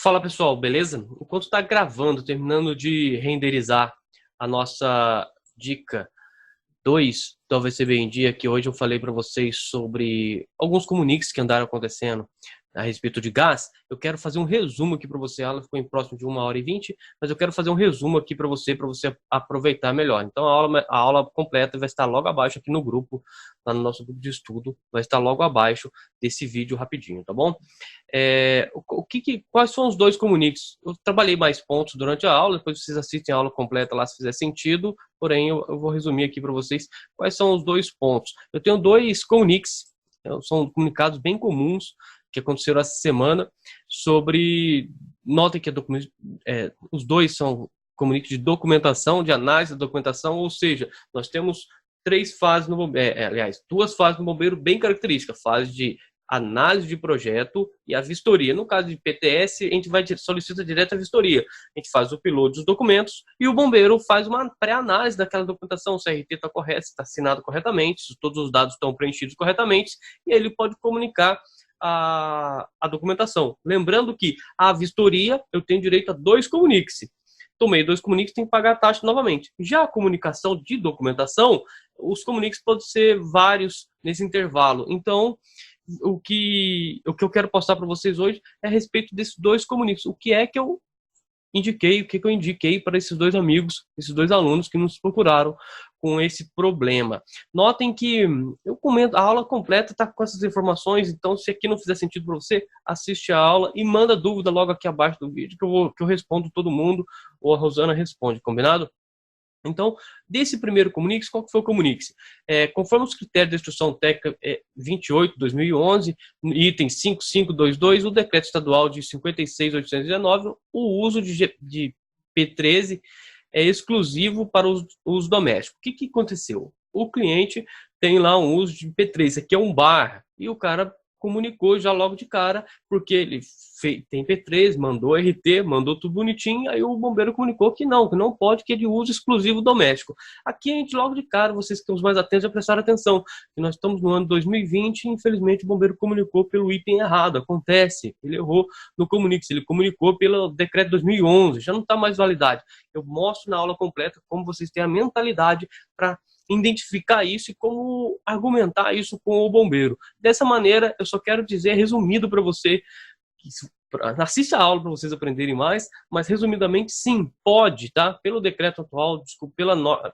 Fala pessoal, beleza? Enquanto está gravando, terminando de renderizar a nossa dica 2 do AVCB em Dia, que hoje eu falei para vocês sobre alguns comuniques que andaram acontecendo a respeito de gás, eu quero fazer um resumo aqui para você. A aula ficou em próximo de 1h20, mas eu quero fazer um resumo aqui para você aproveitar melhor. Então a aula completa vai estar logo abaixo aqui no grupo, lá no nosso grupo de estudo, vai estar logo abaixo desse vídeo rapidinho, tá bom? Quais são os dois comuniques? Eu trabalhei mais pontos durante a aula, depois vocês assistem a aula completa lá se fizer sentido, porém eu vou resumir aqui para vocês quais são os dois pontos. Eu tenho dois comuniques, são comunicados bem comuns que aconteceram essa semana sobre, notem que os dois são comuniques de documentação, de análise da documentação, ou seja, nós temos três fases no bombeiro, duas fases no bombeiro bem características, fase de análise de projeto e a vistoria. No caso de PTS, a gente solicita direto a vistoria. A gente faz o upload dos documentos e o bombeiro faz uma pré-análise daquela documentação, se a RT está correta, se está assinado corretamente, se todos os dados estão preenchidos corretamente, e ele pode comunicar a documentação. Lembrando que a vistoria, eu tenho direito a 2 comuniques. Tomei 2 comuniques, tem que pagar a taxa novamente. Já a comunicação de documentação, os comuniques podem ser vários nesse intervalo. Então, o que eu quero postar para vocês hoje é a respeito desses 2 comuniques. O que é que eu indiquei, o que eu indiquei para esses 2 amigos, esses 2 alunos que nos procuraram com esse problema. Notem que eu comento, a aula completa está com essas informações, então se aqui não fizer sentido para você, assiste a aula e manda dúvida logo aqui abaixo do vídeo que eu respondo todo mundo, ou a Rosana responde, combinado? Então, desse primeiro comunique, qual que foi o comunique? Conforme os critérios da Instrução Técnica 28/2011, item 5522, o decreto estadual de 56.819, o uso de P13 é exclusivo para o uso doméstico. O que aconteceu? O cliente tem lá um uso de P13, aqui é um bar, e o cara comunicou já logo de cara, porque ele tem P3, mandou RT, mandou tudo bonitinho, aí o bombeiro comunicou que não pode, que é de uso exclusivo doméstico. Aqui a gente logo de cara, vocês que estão mais atentos já prestaram atenção, que nós estamos no ano 2020 e infelizmente o bombeiro comunicou pelo item errado, acontece, ele errou no comunique, ele comunicou pelo decreto 2011, já não está mais validade. Eu mostro na aula completa como vocês têm a mentalidade para identificar isso e como argumentar isso com o bombeiro. Dessa maneira, eu só quero dizer, resumido para você, assista a aula para vocês aprenderem mais, mas resumidamente, sim, pode, tá? Pelo decreto atual,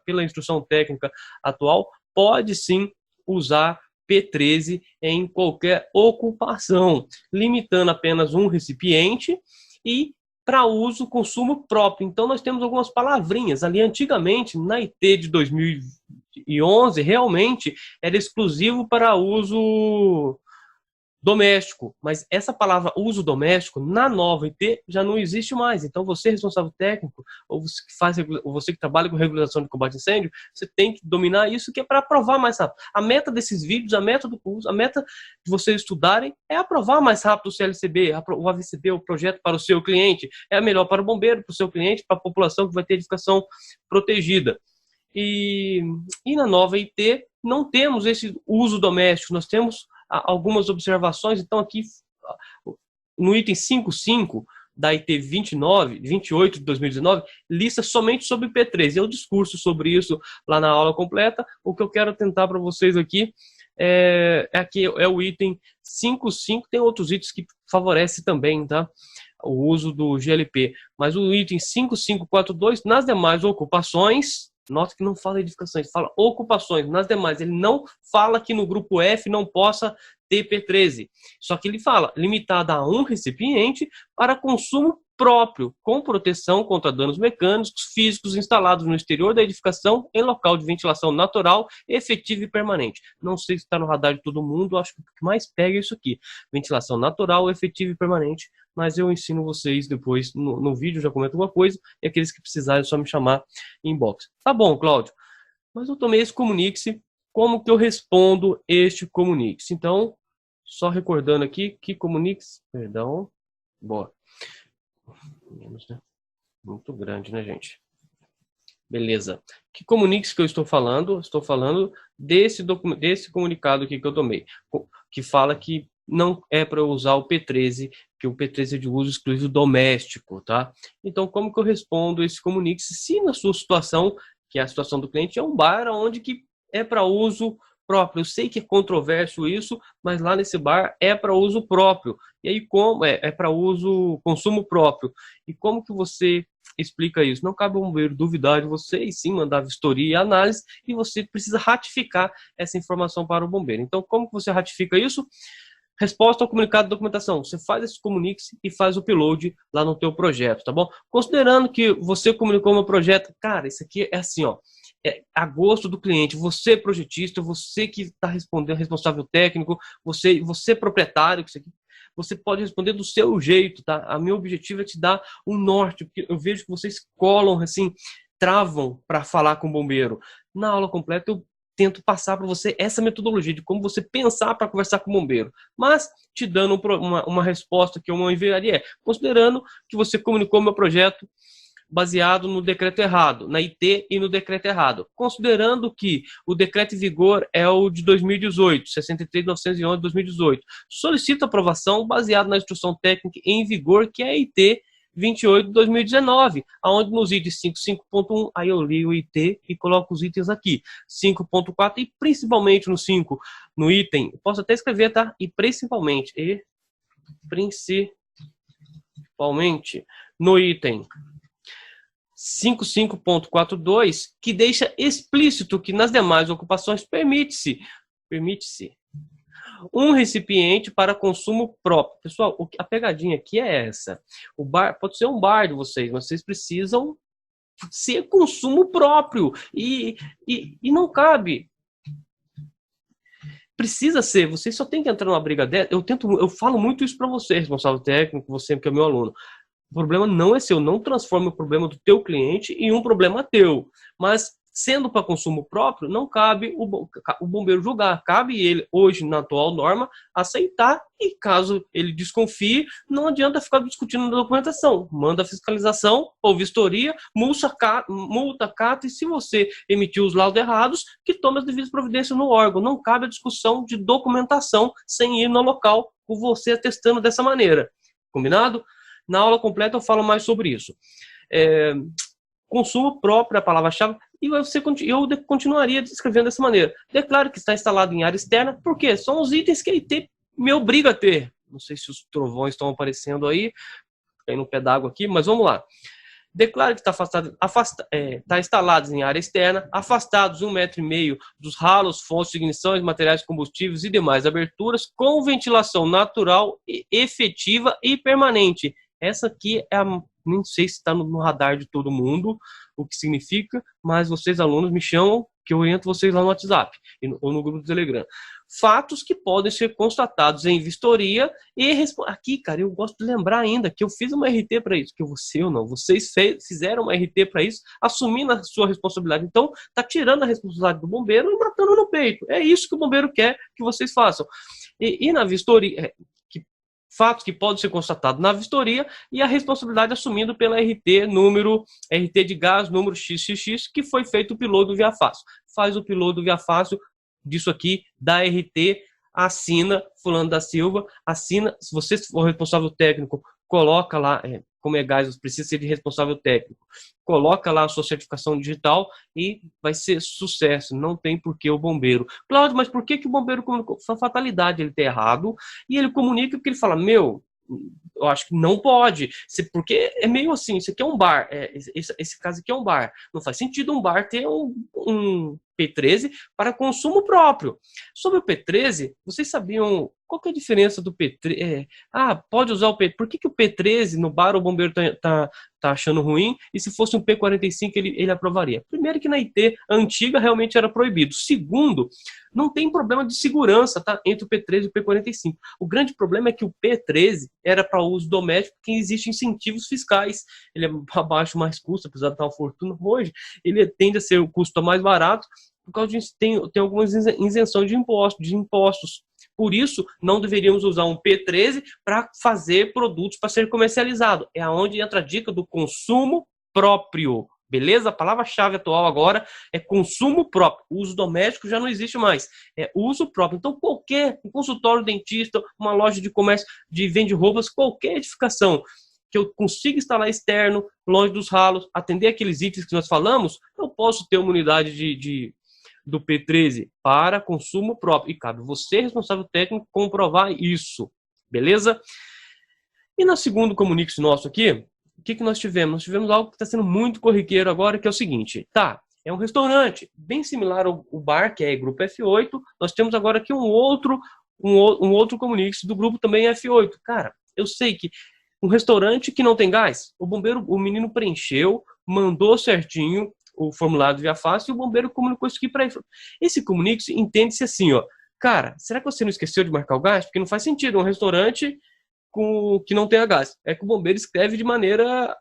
pela instrução técnica atual, pode sim usar P13 em qualquer ocupação, limitando apenas um recipiente e para uso, consumo próprio. Então, nós temos algumas palavrinhas ali. Antigamente, na IT de 2011, realmente era exclusivo para uso doméstico, mas essa palavra uso doméstico na nova IT já não existe mais. Então você responsável técnico, ou você que trabalha com regulação de combate a incêndio, você tem que dominar isso, que é para aprovar mais rápido. A meta desses vídeos, a meta do curso, a meta de vocês estudarem é aprovar mais rápido o CLCB, o AVCB, o projeto para o seu cliente. É melhor para o bombeiro, para o seu cliente, para a população que vai ter edificação protegida. E na nova IT não temos esse uso doméstico, nós temos algumas observações. Então aqui no item 5.5 da IT 28 de 2019, lista somente sobre P13. Eu discurso sobre isso lá na aula completa. O que eu quero tentar para vocês aqui aqui é o item 5.5, tem outros itens que favorecem também, tá? O uso do GLP. Mas o item 5.542, nas demais ocupações, nota que não fala edificações, fala ocupações. Nas demais, ele não fala que no grupo F não possa ter P13. Só que ele fala limitada a um recipiente para consumo próprio, com proteção contra danos mecânicos, físicos instalados no exterior da edificação em local de ventilação natural, efetiva e permanente. Não sei se está no radar de todo mundo, acho que o que mais pega é isso aqui. Ventilação natural, efetiva e permanente. Mas eu ensino vocês depois no vídeo, já comento alguma coisa, e aqueles que precisarem é só me chamar em inbox. Tá bom, Cláudio, mas eu tomei esse comunique-se, como que eu respondo este comunique-se? Então, só recordando aqui, que comunique-se, perdão, boa. Menos, né? Muito grande, né, gente? Beleza. Que comunique-se que eu estou falando? Estou falando desse comunicado aqui que eu tomei, que fala que não é para usar o P13, que o P13 é de uso exclusivo doméstico, tá? Então, como que eu respondo esse comunique se na sua situação, que é a situação do cliente, é um bar onde que é para uso próprio? Eu sei que é controverso isso, mas lá nesse bar é para uso próprio. E aí, como é para uso, consumo próprio. E como que você explica isso? Não cabe ao bombeiro duvidar de você e sim mandar vistoria e análise, e você precisa ratificar essa informação para o bombeiro. Então, como que você ratifica isso? Resposta ao comunicado de documentação. Você faz esse comunique e faz o upload lá no teu projeto, tá bom? Considerando que você comunicou meu projeto, cara, isso aqui é assim, ó, é a gosto do cliente. Você projetista, você que está respondendo, responsável técnico, você proprietário, isso aqui, você pode responder do seu jeito, tá? A meu objetivo é te dar um norte, porque eu vejo que vocês colam, assim, travam para falar com o bombeiro. Na aula completa eu tento passar para você essa metodologia de como você pensar para conversar com o bombeiro. Mas, te dando uma resposta que eu enviaria, considerando que você comunicou meu projeto baseado no decreto errado, na IT e no decreto errado. Considerando que o decreto em vigor é o de 2018, 63.911 de 2018. Solicito aprovação baseado na instrução técnica em vigor, que é a IT 28 de 2019, onde nos itens 5.5.1, aí eu li o IT e coloco os itens aqui. 5.4 e principalmente no 5, no item, posso até escrever, tá? E principalmente no item 55.42, que deixa explícito que nas demais ocupações permite-se um recipiente para consumo próprio. Pessoal, a pegadinha aqui é essa. O bar pode ser um bar de vocês, mas vocês precisam ser consumo próprio. E não cabe. Precisa ser. Vocês só tem que entrar numa briga dessa. Eu falo muito isso para você, responsável técnico, você que é meu aluno. O problema não é seu, não transforme o problema do teu cliente em um problema teu. Mas, sendo para consumo próprio, não cabe o bombeiro julgar. Cabe ele, hoje, na atual norma, aceitar e, caso ele desconfie, não adianta ficar discutindo na documentação. Manda a fiscalização ou vistoria, multa, cata, e se você emitiu os laudos errados, que tome as devidas providências no órgão. Não cabe a discussão de documentação sem ir no local com você atestando dessa maneira. Combinado? Na aula completa eu falo mais sobre isso. Consumo próprio é a palavra-chave, e eu continuaria descrevendo dessa maneira. Declaro que está instalado em área externa, porque são os itens que a IT me obriga a ter. Não sei se os trovões estão aparecendo aí, caindo no pé d'água aqui, mas vamos lá. Declaro que está instalado em área externa, afastados 1,5 m dos ralos, fontes de ignição, materiais combustíveis e demais aberturas, com ventilação natural, efetiva e permanente. Essa aqui é não sei se está no radar de todo mundo, o que significa, mas vocês, alunos, me chamam, que eu oriento vocês lá no WhatsApp ou no grupo do Telegram. Fatos que podem ser constatados em vistoria e aqui, cara, eu gosto de lembrar ainda que eu fiz uma RT para isso, que você ou não, vocês fizeram uma RT para isso, assumindo a sua responsabilidade. Então, tá tirando a responsabilidade do bombeiro e matando no peito. É isso que o bombeiro quer que vocês façam. E na vistoria, fatos que podem ser constatados na vistoria e a responsabilidade assumindo pela RT de gás número XXX, que foi feito o piloto do Via Fácil. Faz o piloto do Via Fácil disso aqui, da RT, assina, fulano da Silva, assina, se você for responsável técnico, coloca lá, como é gás, precisa ser de responsável técnico, coloca lá a sua certificação digital e vai ser sucesso, não tem por que o bombeiro. Cláudio, mas por que o bombeiro comunicou? Foi fatalidade, ele tá errado, e ele comunica porque ele fala, eu acho que não pode, porque é meio assim, isso aqui é um bar, esse caso aqui é um bar, não faz sentido um bar ter um P13 para consumo próprio. Sobre o P13, vocês sabiam qual que é a diferença do P13? Pode usar o P13, por que o P13 no bar o bombeiro tá achando ruim, e se fosse um P45 ele aprovaria? Primeiro que na IT antiga realmente era proibido. Segundo, não tem problema de segurança, tá, entre o P13 e o P45. O grande problema é que o P13 era para uso doméstico, porque existem incentivos fiscais. Ele é abaixo, mais custo, apesar de estar uma fortuna hoje, ele tende a ser o custo mais barato, por causa disso tem algumas isenções de impostos. Por isso, não deveríamos usar um P13 para fazer produtos para ser comercializado. É aonde entra a dica do consumo próprio. Beleza? A palavra-chave atual agora é consumo próprio. O uso doméstico já não existe mais. É uso próprio. Então, qualquer um consultório dentista, uma loja de comércio de vende roupas, qualquer edificação que eu consiga instalar externo, longe dos ralos, atender aqueles itens que nós falamos, eu posso ter uma unidade do P13 para consumo próprio. E cabe você, responsável técnico, comprovar isso. Beleza? E no segundo comunique nosso aqui, o que nós tivemos? Nós tivemos algo que está sendo muito corriqueiro agora, que é o seguinte. Tá, é um restaurante bem similar ao bar, que é Grupo F8. Nós temos agora aqui um outro comunique do grupo também F8. Cara, eu sei que um restaurante que não tem gás, o menino preencheu, mandou certinho o formulário do Via Fácil e o bombeiro comunicou isso aqui para ele. Esse comunique entende-se assim, ó. Cara, será que você não esqueceu de marcar o gás? Porque não faz sentido um restaurante que não tenha gás. É que o bombeiro escreve de maneira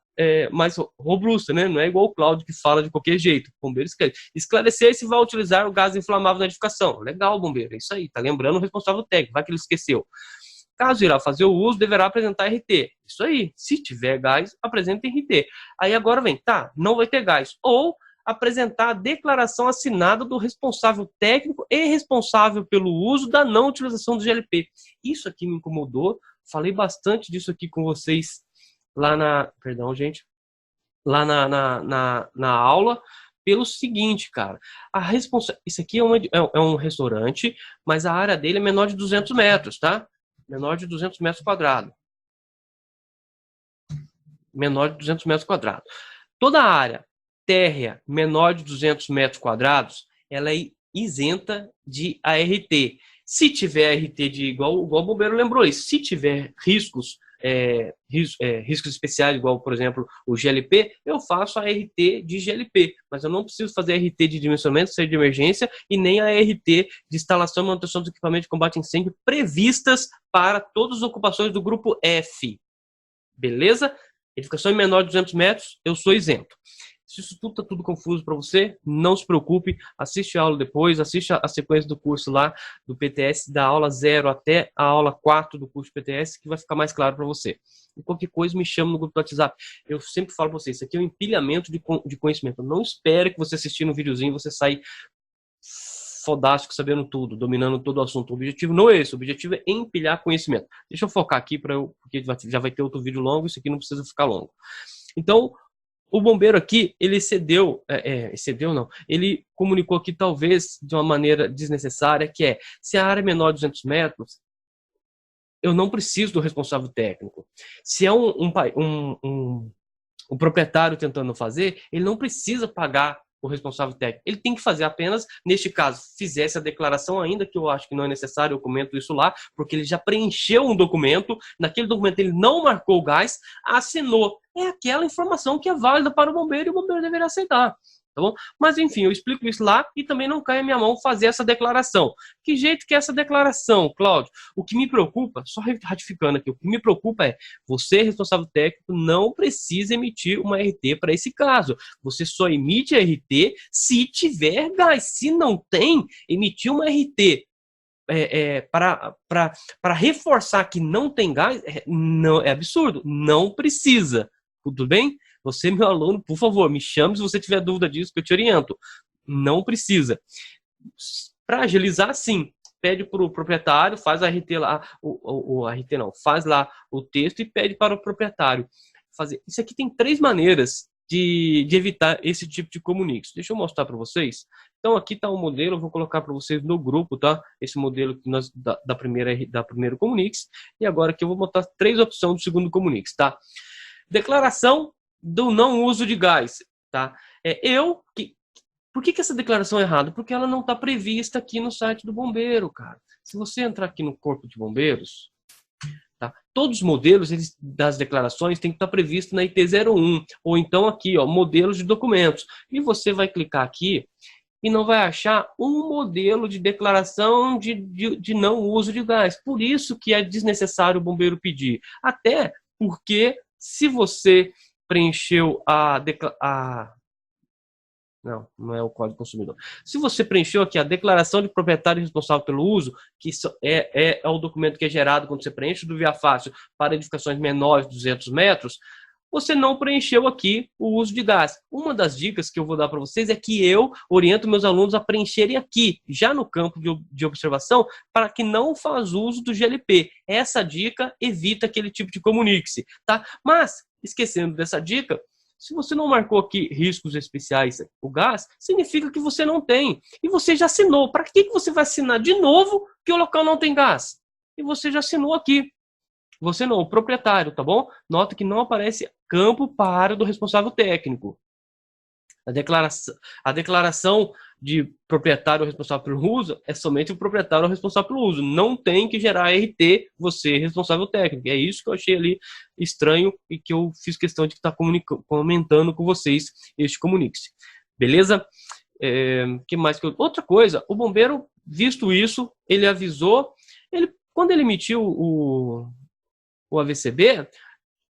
mais robusta, né? Não é igual o Cláudio que fala de qualquer jeito. O bombeiro escreve. Esclarecer se vai utilizar o gás inflamável na edificação. Legal, bombeiro. É isso aí. Tá lembrando o responsável técnico. Vai que ele esqueceu. Caso irá fazer o uso, deverá apresentar RT. Isso aí. Se tiver gás, apresenta RT. Aí agora vem, tá, não vai ter gás. Ou apresentar a declaração assinada do responsável técnico e responsável pelo uso da não utilização do GLP. Isso aqui me incomodou. Falei bastante disso aqui com vocês lá na... Perdão, gente. Lá na aula. Pelo seguinte, cara. Isso aqui é um restaurante, mas a área dele é menor de 200 metros, tá? Menor de 200 metros quadrados. Menor de 200 metros quadrados. Toda a área térrea menor de 200 metros quadrados, ela é isenta de ART. Se tiver ART de igual o bombeiro lembrou isso, se tiver riscos especiais, igual, por exemplo, o GLP, eu faço a ART de GLP, mas eu não preciso fazer a ART de dimensionamento, seja de emergência, e nem a ART de instalação e manutenção dos equipamentos de combate a incêndio previstas para todas as ocupações do grupo F. Beleza? Edificação em menor de 200 metros, eu sou isento. Se isso tudo está tudo confuso para você, não se preocupe, assiste a aula depois, assiste a sequência do curso lá do PTS, da aula 0 até a aula 4 do curso PTS, que vai ficar mais claro para você. E qualquer coisa me chama no grupo do WhatsApp. Eu sempre falo para vocês, isso aqui é um empilhamento de conhecimento. Não espere que você assistir um videozinho você sair fodástico, sabendo tudo, dominando todo o assunto. O objetivo não é esse, o objetivo é empilhar conhecimento. Deixa eu focar aqui, porque já vai ter outro vídeo longo, isso aqui não precisa ficar longo. Então, o bombeiro aqui, ele ele comunicou aqui talvez de uma maneira desnecessária, que é, se a área é menor de 200 metros, eu não preciso do responsável técnico. Se é um proprietário tentando fazer, ele não precisa pagar o responsável técnico. Ele tem que fazer apenas, neste caso, fizesse a declaração, ainda que eu acho que não é necessário, eu comento isso lá, porque ele já preencheu um documento, naquele documento ele não marcou o gás, assinou. É aquela informação que é válida para o bombeiro e o bombeiro deverá aceitar. Tá bom? Mas enfim, eu explico isso lá e também não cai a minha mão fazer essa declaração. Que jeito que é essa declaração, Cláudio? O que me preocupa, só ratificando aqui, o que me preocupa é você, responsável técnico, não precisa emitir uma RT para esse caso. Você só emite a RT se tiver gás. Se não tem, emitir uma RT para reforçar que não tem gás não, é absurdo. Não precisa. Tudo bem? Você, meu aluno, por favor, me chame se você tiver dúvida disso, que eu te oriento. Não precisa. Para agilizar, sim. Pede para o proprietário, faz a RT lá, faz lá o texto e pede para o proprietário fazer. Isso aqui tem 3 maneiras de evitar esse tipo de comuniques. Deixa eu mostrar para vocês. Então, aqui está o modelo, eu vou colocar para vocês no grupo, tá? Esse modelo que nós, da primeiro comuniques. E agora aqui eu vou botar 3 opções do segundo comuniques, tá? Declaração do não uso de gás, tá? Por que essa declaração é errada? Porque ela não está prevista aqui no site do bombeiro, cara. Se você entrar aqui no Corpo de Bombeiros, tá? Todos os modelos das declarações têm que estar previstos na IT01, ou então aqui, ó, modelos de documentos. E você vai clicar aqui e não vai achar um modelo de declaração de não uso de gás. Por isso que é desnecessário o bombeiro pedir. Até porque se você preencheu não é o Código Consumidor. Se você preencheu aqui a declaração de proprietário responsável pelo uso, que isso é o documento que é gerado quando você preenche do Via Fácil para edificações menores de 200 metros, você não preencheu aqui o uso de gás. Uma das dicas que eu vou dar para vocês é que eu oriento meus alunos a preencherem aqui, já no campo de observação, para que não faz uso do GLP. Essa dica evita aquele tipo de comunique-se, tá? Mas, esquecendo dessa dica, se você não marcou aqui riscos especiais, o gás, significa que você não tem. E você já assinou. Para que você vai assinar de novo que o local não tem gás? E você já assinou aqui. Você não, o proprietário, tá bom? Nota que não aparece campo para a área do responsável técnico. A declaração de proprietário responsável pelo uso é somente o proprietário responsável pelo uso. Não tem que gerar RT, você responsável técnico. É isso que eu achei ali estranho e que eu fiz questão de estar comentando com vocês este comunique-se. Beleza? Que mais que outra coisa, o bombeiro, visto isso, ele avisou, quando ele emitiu o AVCB,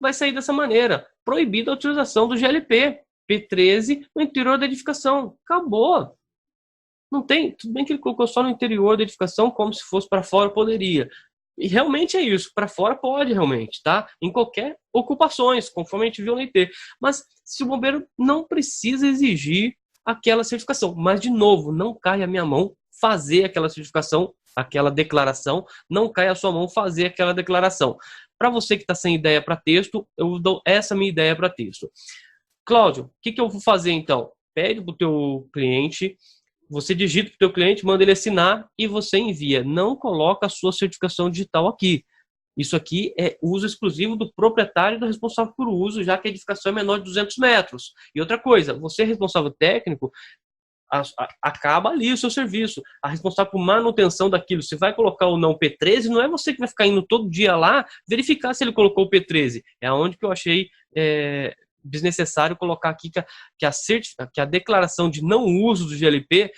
vai sair dessa maneira. Proibida a utilização do GLP, P13, no interior da edificação. Acabou. Não tem, tudo bem que ele colocou só no interior da edificação, como se fosse para fora, poderia. E realmente é isso, para fora pode realmente, tá? Em qualquer ocupações, conforme a gente viu no IT. Mas se o bombeiro não precisa exigir aquela certificação, mas de novo, não cai a minha mão fazer aquela certificação, aquela declaração, não cai a sua mão fazer aquela declaração. Para você que está sem ideia para texto, eu dou essa minha ideia para texto. Cláudio, o que eu vou fazer então? Pede para o teu cliente, você digita para o teu cliente, manda ele assinar e você envia. Não coloca a sua certificação digital aqui. Isso aqui é uso exclusivo do proprietário e do responsável por uso, já que a edificação é menor de 200 metros. E outra coisa, você é responsável técnico, acaba ali o seu serviço. A responsável por manutenção daquilo, se vai colocar ou não o P13, não é você que vai ficar indo todo dia lá verificar se ele colocou o P13. É onde que eu achei desnecessário colocar aqui que a declaração de não uso do GLP,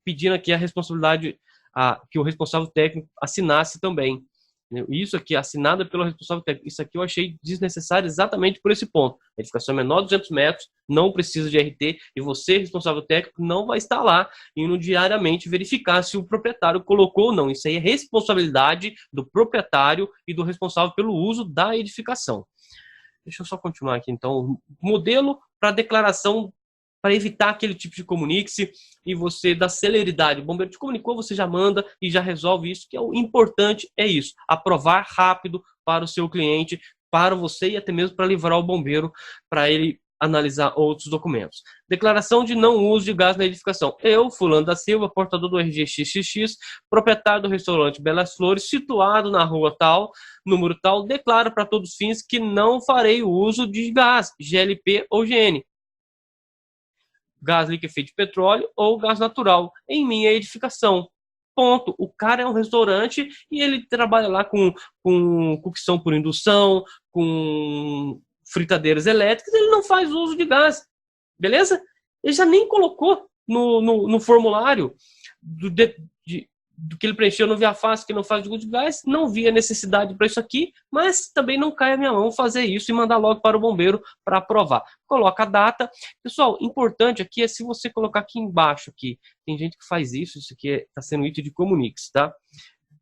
pedindo aqui a responsabilidade, que o responsável técnico assinasse também. Isso aqui, assinada pelo responsável técnico, isso aqui eu achei desnecessário exatamente por esse ponto. A edificação é menor de 200 metros, não precisa de RT, e você, responsável técnico, não vai estar lá indo diariamente verificar se o proprietário colocou ou não. Isso aí é responsabilidade do proprietário e do responsável pelo uso da edificação. Deixa eu só continuar aqui, então. Modelo para declaração, para evitar aquele tipo de comunique-se e você dá celeridade. O bombeiro te comunicou, você já manda e já resolve isso, que é o importante, é isso. Aprovar rápido para o seu cliente, para você e até mesmo para livrar o bombeiro, para ele analisar outros documentos. Declaração de não uso de gás na edificação. Eu, fulano da Silva, portador do RG XXX, proprietário do restaurante Belas Flores, situado na rua tal, número tal, declaro para todos os fins que não farei uso de gás, GLP ou GN, gás liquefeito de petróleo ou gás natural em minha edificação. Ponto. O cara é um restaurante e ele trabalha lá com cocção por indução, com fritadeiras elétricas, ele não faz uso de gás. Beleza? Ele já nem colocou no formulário do que ele preencheu no Via Fácil, que não faz uso de gás, não via necessidade para isso aqui, mas também não cai a minha mão fazer isso e mandar logo para o bombeiro para aprovar. Coloca a data. Pessoal, importante aqui é se você colocar aqui embaixo, aqui, tem gente que faz isso aqui está sendo item de comunique-se, tá?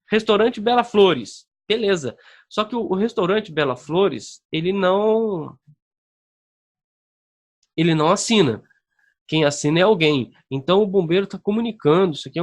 Restaurante Bela Flores. Beleza. Só que o restaurante Bela Flores, ele não assina. Quem assina é alguém. Então o bombeiro está comunicando. Isso aqui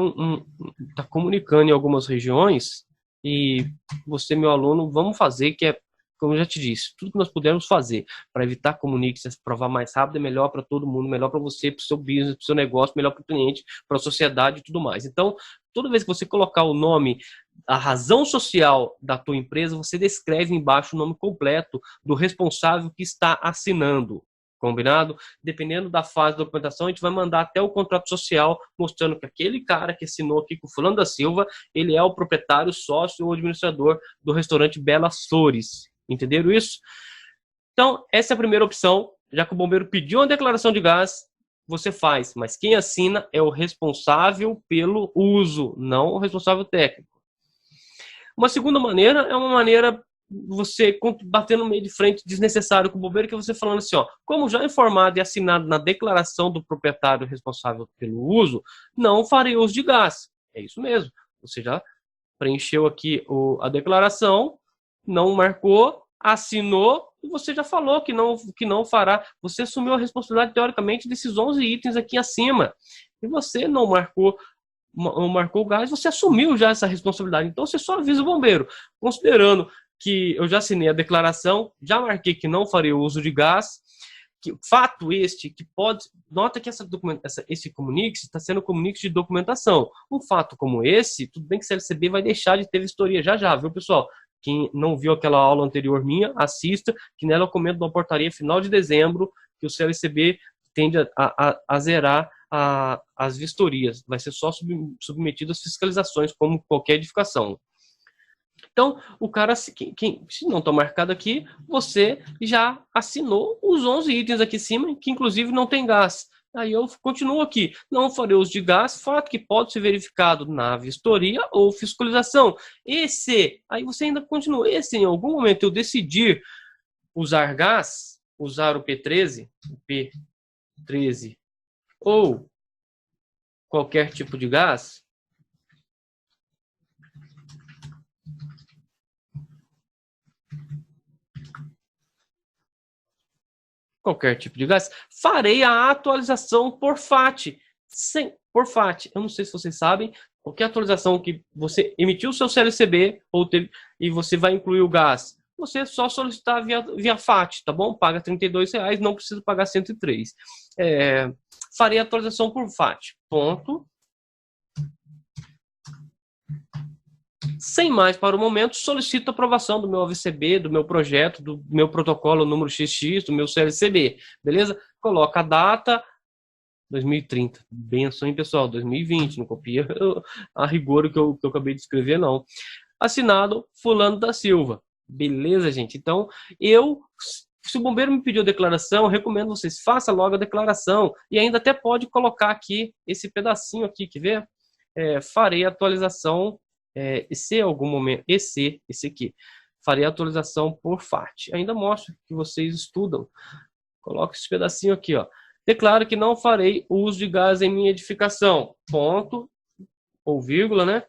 está comunicando em algumas regiões. E você, meu aluno, vamos fazer, que é, como eu já te disse, tudo que nós pudermos fazer para evitar comunique-se, provar mais rápido, é melhor para todo mundo, melhor para você, para o seu business, para o seu negócio, melhor para o cliente, para a sociedade e tudo mais. Então, toda vez que você colocar o nome, a razão social da tua empresa, você descreve embaixo o nome completo do responsável que está assinando. Combinado? Dependendo da fase da documentação, a gente vai mandar até o contrato social mostrando que aquele cara que assinou aqui com o fulano da Silva, ele é o proprietário, sócio ou administrador do restaurante Belas Flores. Entenderam isso? Então, essa é a primeira opção. Já que o bombeiro pediu uma declaração de gás, você faz. Mas quem assina é o responsável pelo uso, não o responsável técnico. Uma segunda maneira é uma maneira você bater no meio de frente desnecessário com o bombeiro, que é você falando assim, ó, como já informado e assinado na declaração do proprietário responsável pelo uso, não farei uso de gás. É isso mesmo. Você já preencheu aqui a declaração, não marcou, assinou e você já falou que não fará. Você assumiu a responsabilidade, teoricamente, desses 11 itens aqui acima. E você não marcou o gás, você assumiu já essa responsabilidade. Então, você só avisa o bombeiro. Considerando que eu já assinei a declaração, já marquei que não farei o uso de gás, que fato este que pode... Nota que esse comunique está sendo comunique de documentação. Um fato como esse, tudo bem que o CLCB vai deixar de ter vistoria já, viu, pessoal? Quem não viu aquela aula anterior minha, assista, que nela eu comento uma portaria final de dezembro, que o CLCB tende a zerar as vistorias. Vai ser só submetido às fiscalizações, como qualquer edificação. Então, o cara, se não está marcado aqui, você já assinou os 11 itens aqui em cima, que inclusive não tem gás. Aí eu continuo aqui. Não farei uso de gás, fato que pode ser verificado na vistoria ou fiscalização. Aí você ainda continua. Em algum momento eu decidir usar gás, usar o P13 ou qualquer tipo de gás, farei a atualização por FAT. Por FAT. Eu não sei se vocês sabem, qualquer atualização que você emitiu o seu CLCB e você vai incluir o gás, você só solicitar via FAT, tá bom? Paga R$32, não precisa pagar 103. Farei a atualização por FAT. Ponto. Sem mais para o momento, solicito a aprovação do meu AVCB, do meu projeto, do meu protocolo número XX, do meu CLCB, beleza? Coloca a data, 2030. Benção, hein, pessoal? 2020, não copia a rigor que eu acabei de escrever, não. Assinado Fulano da Silva. Beleza, gente? Então, se o bombeiro me pediu a declaração, eu recomendo vocês, façam logo a declaração. E ainda até pode colocar aqui, esse pedacinho aqui, quer ver? Farei a atualização... se algum momento, esse aqui, farei a atualização por FAT. Ainda mostro que vocês estudam. Coloco esse pedacinho aqui, ó. Declaro que não farei uso de gás em minha edificação. Ponto, ou vírgula, né?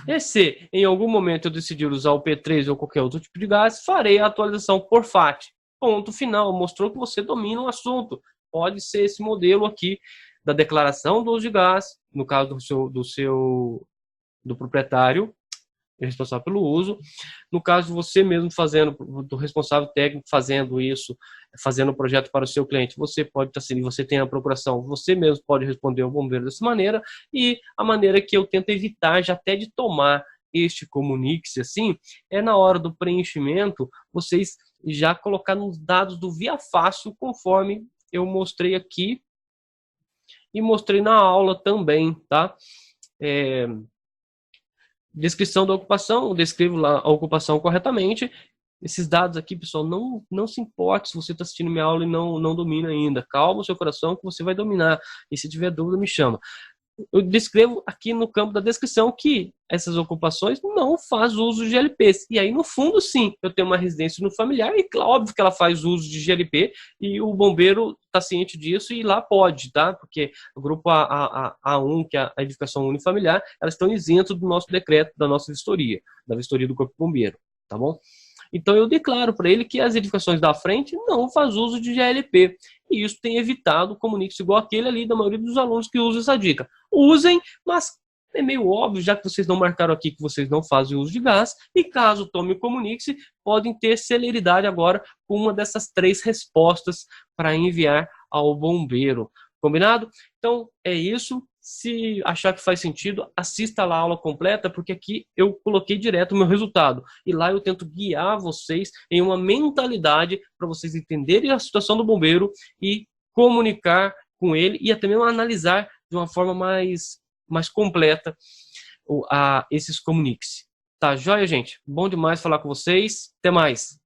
E se em algum momento eu decidir usar o P3 ou qualquer outro tipo de gás, farei a atualização por FAT. Ponto final. Mostrou que você domina o assunto. Pode ser esse modelo aqui da declaração do uso de gás, no caso do proprietário, responsável pelo uso. No caso de você mesmo fazendo, do responsável técnico fazendo isso, fazendo o projeto para o seu cliente, você pode estar sendo, você tem a procuração, você mesmo pode responder ao bombeiro dessa maneira, e a maneira que eu tento evitar já até de tomar este comunique-se assim, é na hora do preenchimento, vocês já colocar nos dados do Via Fácil, conforme eu mostrei aqui, e mostrei na aula também, tá? Descrição da ocupação, eu descrevo lá a ocupação corretamente. Esses dados aqui, pessoal, não se importe se você está assistindo minha aula e não domina ainda. Calma o seu coração que você vai dominar. E se tiver dúvida, me chama. Eu descrevo aqui no campo da descrição que essas ocupações não fazem uso de GLPs. E aí, no fundo, sim, eu tenho uma residência no familiar e óbvio que ela faz uso de GLP e o bombeiro está ciente disso e lá pode, tá? Porque o grupo A1, que é a edificação unifamiliar, elas estão isentas do nosso decreto, da nossa vistoria, da vistoria do Corpo Bombeiro, tá bom? Então, eu declaro para ele que as edificações da frente não fazem uso de GLP. E isso tem evitado o comunique-se igual aquele ali da maioria dos alunos que usam essa dica. Usem, mas é meio óbvio, já que vocês não marcaram aqui que vocês não fazem uso de gás, e caso tome o comunique-se, podem ter celeridade agora com uma dessas 3 respostas para enviar ao bombeiro. Combinado? Então, é isso. Se achar que faz sentido, assista lá a aula completa, porque aqui eu coloquei direto o meu resultado. E lá eu tento guiar vocês em uma mentalidade para vocês entenderem a situação do bombeiro e comunicar com ele e até mesmo analisar de uma forma mais completa esses comuniques. Tá joia, gente? Bom demais falar com vocês. Até mais.